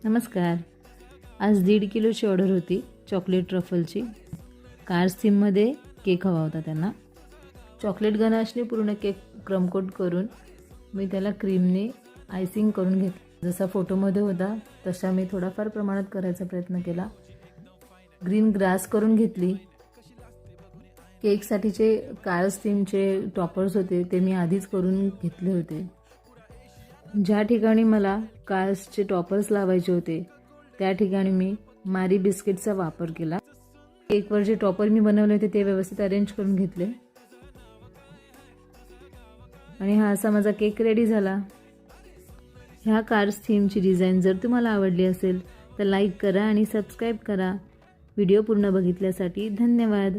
नमस्कार. आज 1.5 किलोची ऑर्डर होती चॉकलेट ट्रफलची. कार्स थीममध्ये केक हवा होता त्यांना. चॉकलेट गनाशने पूर्ण केक क्रमकोट करून मी त्याला क्रीमने आयसिंग करून घेतलं. जसा फोटोमध्ये होता तसा मी थोडाफार प्रमाणात करायचा प्रयत्न केला. ग्रीन ग्रास करून घेतली. केकसाठीचे कार्स थीमचे टॉपर्स होते ते मी आधीच करून घेतले होते. ज्या ठिकाणी मला कार्सचे टॉपर्स लावायचे होते त्या ठिकाणी मी मारी बिस्किटचा वापर केला. केकवर जे टॉपर मी बनवले होते ते व्यवस्थित अरेंज करून घेतले आणि हा असा माझा केक रेडी झाला. ह्या कार्स थीमची डिझाईन जर तुम्हाला आवडली असेल तर लाईक करा आणि सबस्क्राईब करा. व्हिडिओ पूर्ण बघितल्यासाठी धन्यवाद.